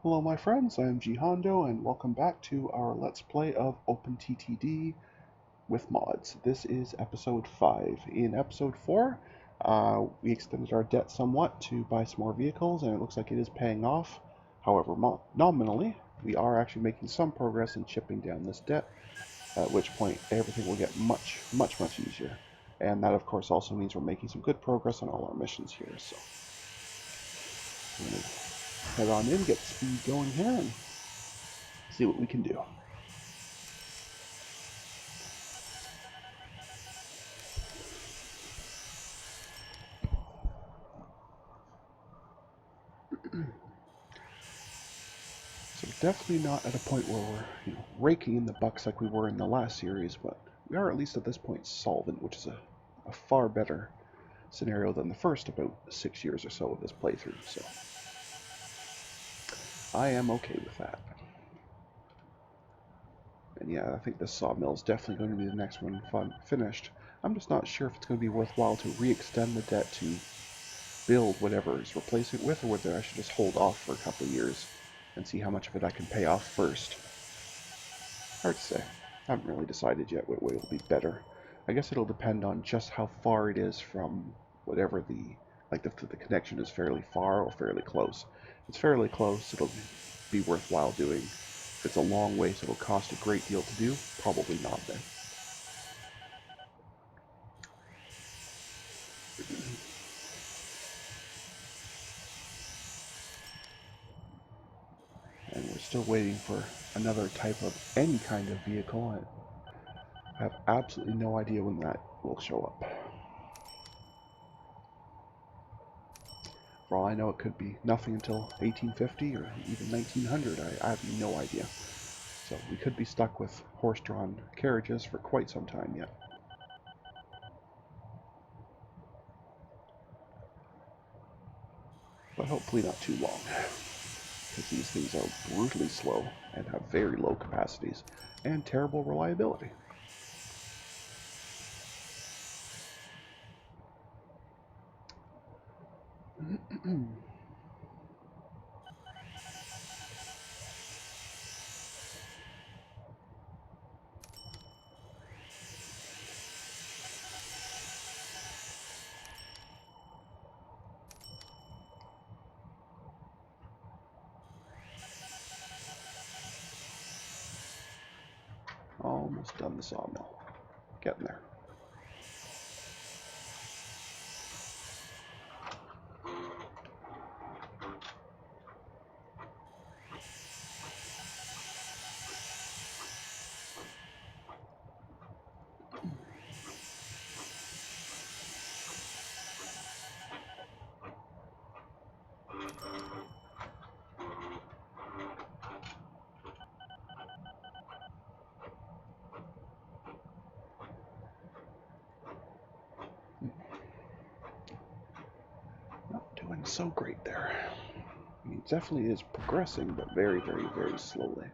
Hello my friends, I am G Hondo and welcome back to our Let's Play of OpenTTD with mods. This is episode 5. In episode 4, we extended our debt somewhat to buy some more vehicles and it looks like it is paying off. However, nominally, we are actually making some progress in chipping down this debt, at which point everything will get much easier. And that of course also means we're making some good progress on all our missions here, so we're going to head on in, get speed going here, and see what we can do. So definitely not at a point where we're raking in the bucks like we were in the last series, but we are at least at this point solvent, which is a far better scenario than the first about 6 years or so of this playthrough. So I am okay with that. And yeah, I think this sawmill is definitely going to be the next one finished. I'm just not sure if it's going to be worthwhile to re-extend the debt to build whatever is replacing it with, or whether I should just hold off for a couple of years and see how much of it I can pay off first. Hard to say. I haven't really decided yet what way will be better. I guess it'll depend on just how far it is from whatever if the connection is fairly far or fairly close. If it's fairly close, it'll be worthwhile doing. If it's a long way, so it'll cost a great deal to do, probably not then. And we're still waiting for another type of any kind of vehicle. I have absolutely no idea when that will show up. For all I know, it could be nothing until 1850 or even 1900. I have no idea. So we could be stuck with horse-drawn carriages for quite some time yet. But hopefully not too long, because these things are brutally slow and have very low capacities and terrible reliability. Almost done the sawmill. Getting there. Not doing so great there. I mean, it definitely is progressing, but very slowly.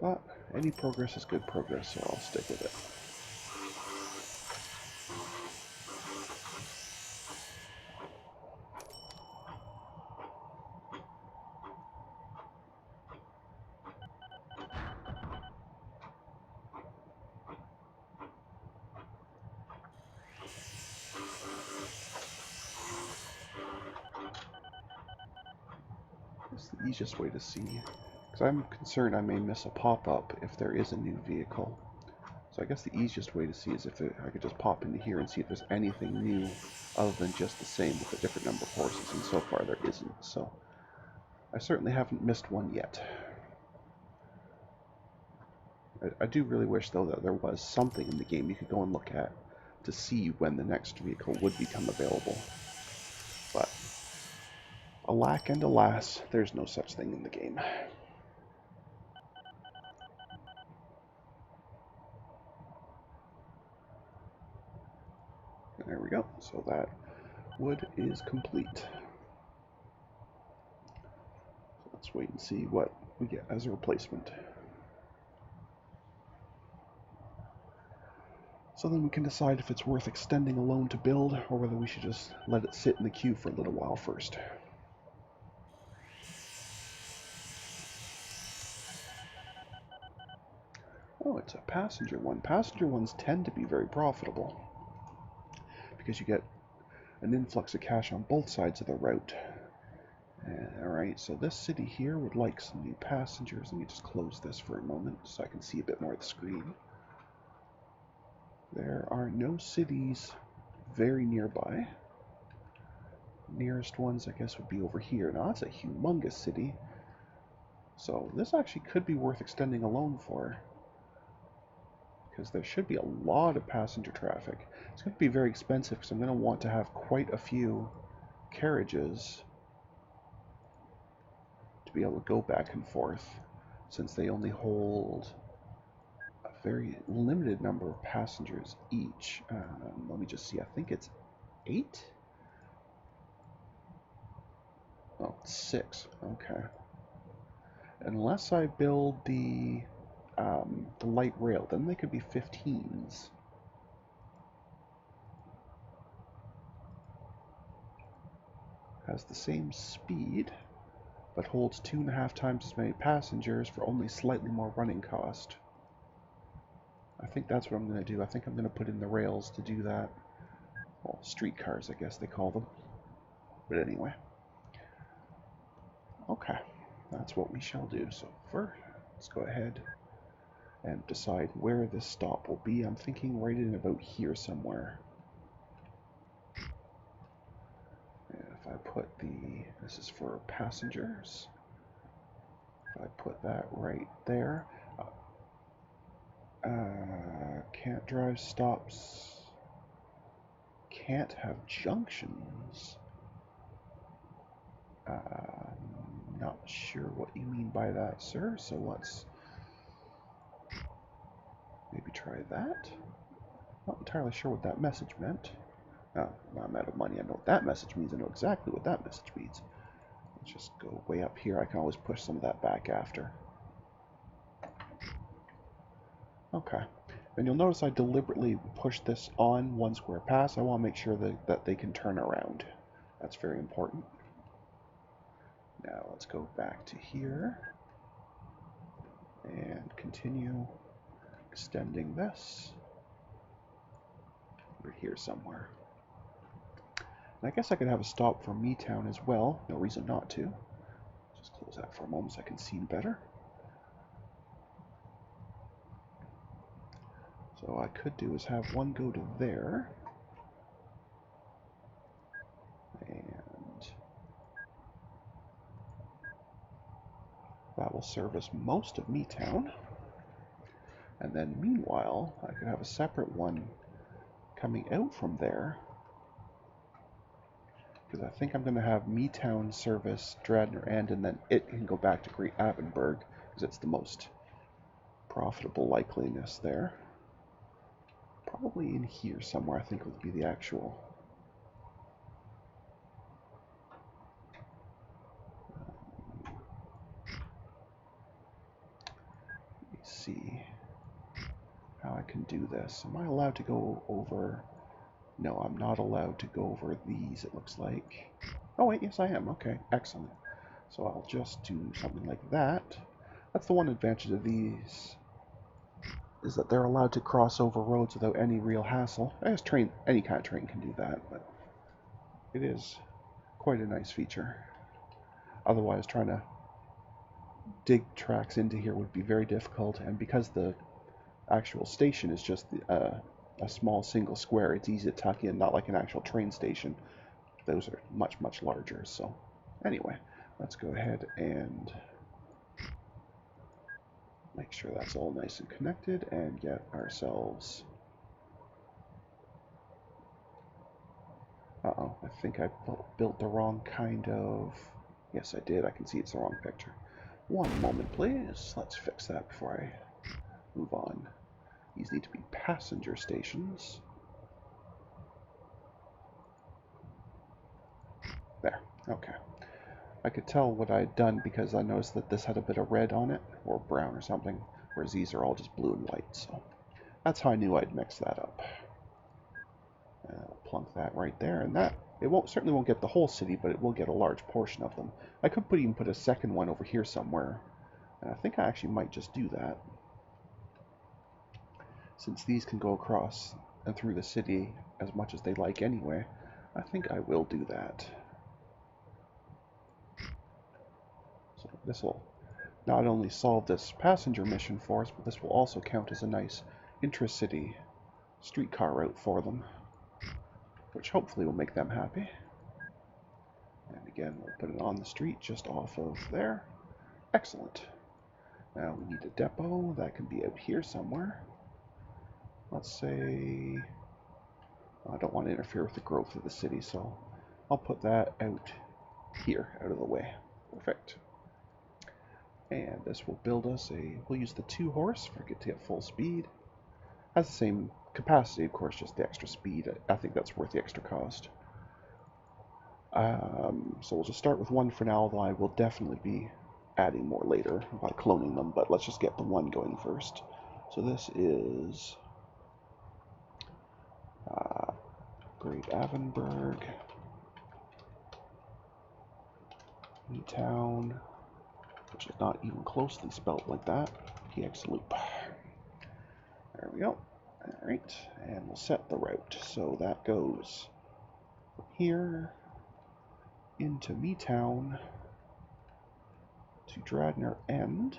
But any progress is good progress, so I'll stick with it. It's the easiest way to see, because I'm concerned I may miss a pop-up if there is a new vehicle. So I guess the easiest way to see is if I could just pop into here and see if there's anything new other than just the same with a different number of horses, and so far there isn't. So I certainly haven't missed one yet. I do really wish, though, that there was something in the game you could go and look at to see when the next vehicle would become available. But alack and alas, there's no such thing in the game. There we go. So that wood is complete. So let's wait and see what we get as a replacement. So then we can decide if it's worth extending a loan to build, or whether we should just let it sit in the queue for a little while first. Oh, it's a passenger one. Passenger ones tend to be very profitable, because you get an influx of cash on both sides of the route. Alright, so this city here would like some new passengers. Let me just close this for a moment so I can see a bit more of the screen. There are no cities very nearby. Nearest ones, I guess, would be over here. Now, that's a humongous city. So this actually could be worth extending a loan for, because there should be a lot of passenger traffic. It's going to be very expensive because I'm going to want to have quite a few carriages to be able to go back and forth, since they only hold a very limited number of passengers each. Let me just see, I think it's 8? Oh, 6. Okay. Unless I build the light rail, then they could be 15s. Has the same speed, but holds 2.5 times as many passengers for only slightly more running cost. I think that's what I'm going to do. I think I'm going to put in the rails to do that. Well, streetcars, I guess they call them. But anyway. Okay, that's what we shall do. So first, let's go ahead and decide where this stop will be. I'm thinking right in about here somewhere. And if I put this is for passengers. If I put that right there. Can't drive stops. Can't have junctions. Not sure what you mean by that, sir. So let's maybe try that. Not entirely sure what that message meant. Oh, now I'm out of money. I know what that message means. I know exactly what that message means. Let's just go way up here. I can always push some of that back after. Okay. And you'll notice I deliberately push this on one square pass. I want to make sure that they can turn around. That's very important. Now let's go back to here and continue extending this. We're here somewhere. And I guess I could have a stop for Meetown as well. No reason not to. Just close that for a moment so I can see better. So what I could do is have one go to there. And that will service most of Meetown. And then meanwhile, I could have a separate one coming out from there. Because I think I'm going to have Meetown service Dradner End, and then it can go back to Great Abenberg, because it's the most profitable likeliness there. Probably in here somewhere, I think would be the actual. Let me see how I can do this. Am I allowed to go over? No, I'm not allowed to go over these, it looks like. Oh wait, yes I am. Okay, excellent. So I'll just do something like that. That's the one advantage of these, is that they're allowed to cross over roads without any real hassle. I guess any kind of train can do that, but it is quite a nice feature. Otherwise, trying to dig tracks into here would be very difficult, and because the actual station is just a small single square, it's easy to tuck in, not like an actual train station. Those are much, much larger. So anyway, let's go ahead and make sure that's all nice and connected and get ourselves... Uh-oh, I think I built the wrong kind of... Yes, I did. I can see it's the wrong picture. One moment, please. Let's fix that before I move on. These need to be passenger stations. There. Okay. I could tell what I had done because I noticed that this had a bit of red on it, or brown or something, whereas these are all just blue and white. So That's how I knew I'd mix that up. I'll plunk that right there, and that certainly won't get the whole city, but it will get a large portion of them. I could even put a second one over here somewhere, and I think I actually might just do that, since these can go across and through the city as much as they like anyway. I think I will do that. So this will not only solve this passenger mission for us, but this will also count as a nice intra-city streetcar route for them, which hopefully will make them happy. And again, we'll put it on the street just off of there. Excellent. Now we need a depot that can be out here somewhere. Let's say, I don't want to interfere with the growth of the city, so I'll put that out here, out of the way. Perfect. And this will build us we'll use the 2-horse for it to get full speed. Has the same capacity, of course, just the extra speed. I think that's worth the extra cost. So we'll just start with one for now, although I will definitely be adding more later by cloning them, but let's just get the one going first. So this is Great Avonburg, Newtown, which is not even closely spelled like that, PX Loop. There we go. Alright, and we'll set the route. So that goes from here into Meetown to Dradner End,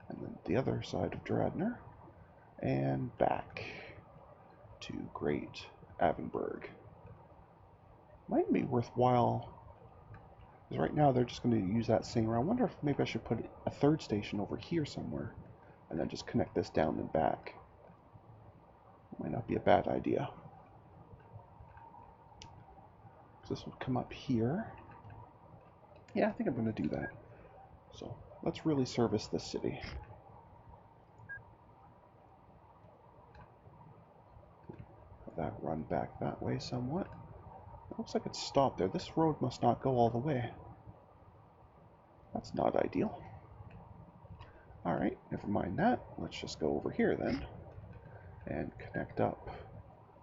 and then the other side of Dradner, and back to Great Avonburg. Might be worthwhile, because right now they're just going to use that same route. I wonder if maybe I should put a third station over here somewhere, and then just connect this down and back. Might not be a bad idea. So this would come up here. Yeah, I think I'm going to do that. So let's really service this city. Have that run back that way somewhat. It looks like it's stopped there. This road must not go all the way. That's not ideal. Alright, never mind that. Let's just go over here then and connect up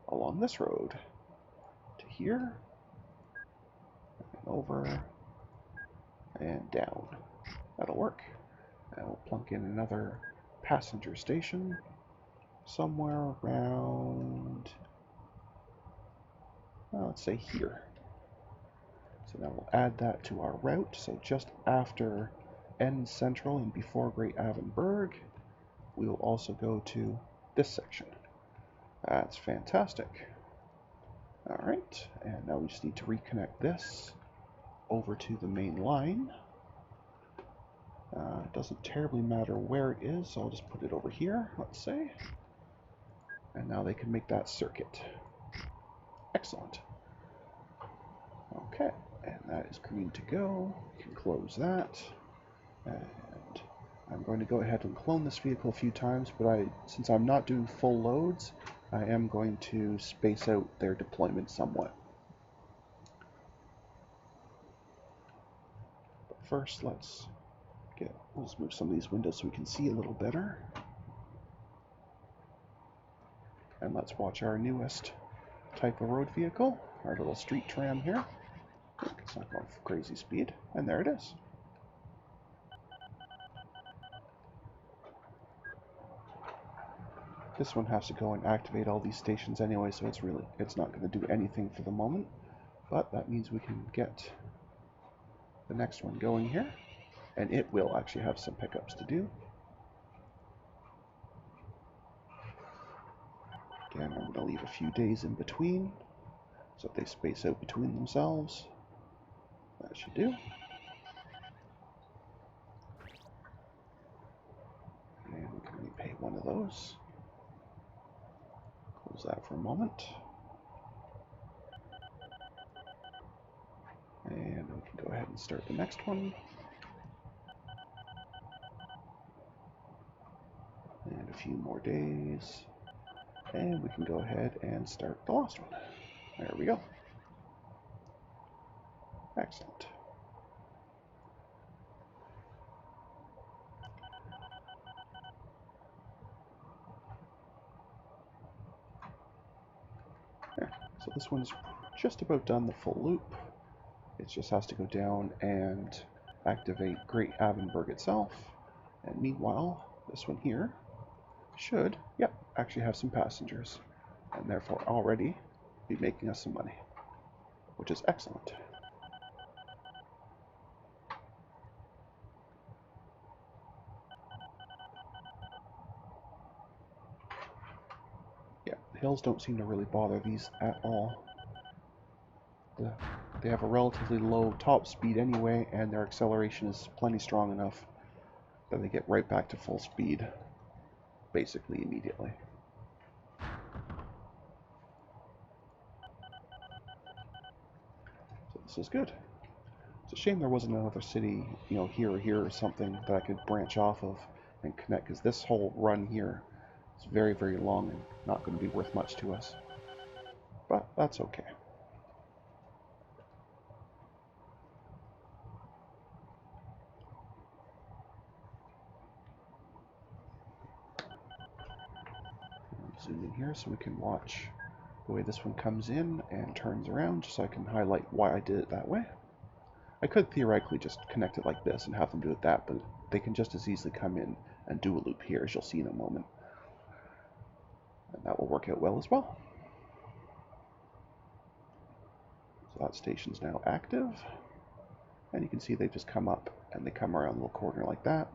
along this road to here, and over, and down. That'll work. And we'll plunk in another passenger station somewhere around, well, let's say here. So now we'll add that to our route. So just after End Central and before Great Avonburg, we will also go to this section. That's fantastic. Alright, and now we just need to reconnect this over to the main line. It doesn't terribly matter where it is, so I'll just put it over here, let's say. And now they can make that circuit. Excellent. Okay, and that is green to go. We can close that. And I'm going to go ahead and clone this vehicle a few times, but since I'm not doing full loads, I am going to space out their deployment somewhat. But first, let's move some of these windows so we can see a little better. And let's watch our newest type of road vehicle, our little street tram here. It's not going for crazy speed, and there it is. This one has to go and activate all these stations anyway, so it's not going to do anything for the moment. But that means we can get the next one going here, and it will actually have some pickups to do. Again, I'm going to leave a few days in between, so if they space out between themselves, that should do. And we can repay one of those. Close that for a moment. And we can go ahead and start the next one. And a few more days. And we can go ahead and start the last one. There we go. Excellent. So this one's just about done the full loop. It just has to go down and activate Great Avenberg itself. And meanwhile, this one here should, yep, actually have some passengers. And therefore already be making us some money, which is excellent. Yeah, the hills don't seem to really bother these at all. They have a relatively low top speed anyway, and their acceleration is plenty strong enough that they get right back to full speed basically immediately. So this is good. It's a shame there wasn't another city, you know, here or here or something that I could branch off of and connect, because this whole run here is very, very long and not going to be worth much to us. But that's okay. Zoom in here so we can watch the way this one comes in and turns around, just so I can highlight why I did it that way. I could theoretically just connect it like this and have them do it that, but they can just as easily come in and do a loop here, as you'll see in a moment. And that will work out well as well. So that station's now active. And you can see they just come up and they come around the little corner like that.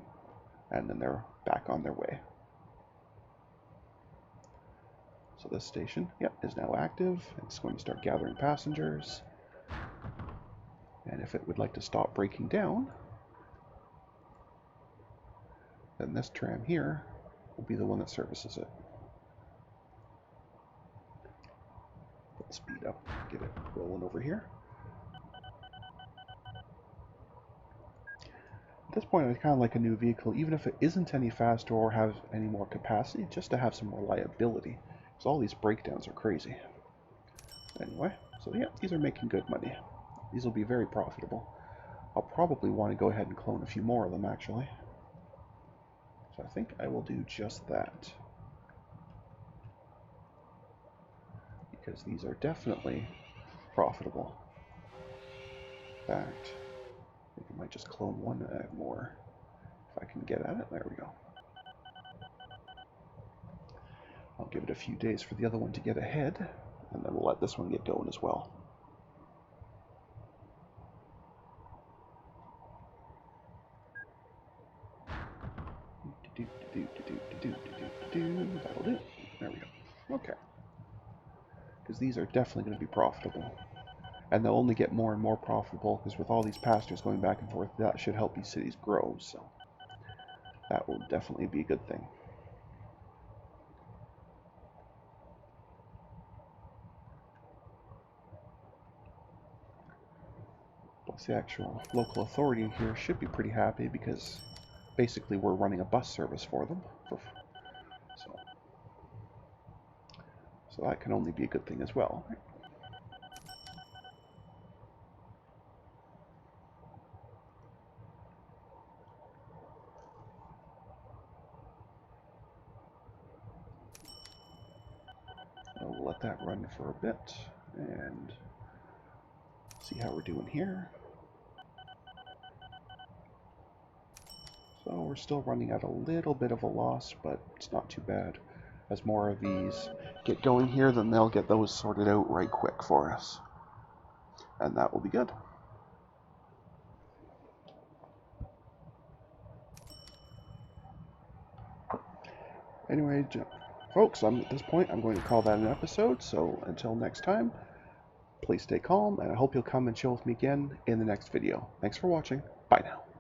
And then they're back on their way. So this station, yep, is now active. It's going to start gathering passengers. And if it would like to stop breaking down, then this tram here will be the one that services it. Let's speed up, get it rolling over here. At this point, I kind of like a new vehicle, even if it isn't any faster or have any more capacity, just to have some reliability. Because all these breakdowns are crazy. Anyway, so yeah, these are making good money. These will be very profitable. I'll probably want to go ahead and clone a few more of them, actually. So I think I will do just that. Because these are definitely profitable. In fact, I think I might just clone one and add more. If I can get at it, there we go. I'll give it a few days for the other one to get ahead, and then we'll let this one get going as well. That'll do. There we go. Okay. Because these are definitely going to be profitable. And they'll only get more and more profitable, because with all these passengers going back and forth, that should help these cities grow, so that will definitely be a good thing. Plus, the actual local authority here should be pretty happy, because basically we're running a bus service for them. So that can only be a good thing as well. We'll let that run for a bit and see how we're doing here. So we're still running at a little bit of a loss, but it's not too bad. As more of these get going here, then they'll get those sorted out right quick for us. And that will be good. Anyway, folks, at this point, I'm going to call that an episode. So until next time, please stay calm, and I hope you'll come and chill with me again in the next video. Thanks for watching. Bye now.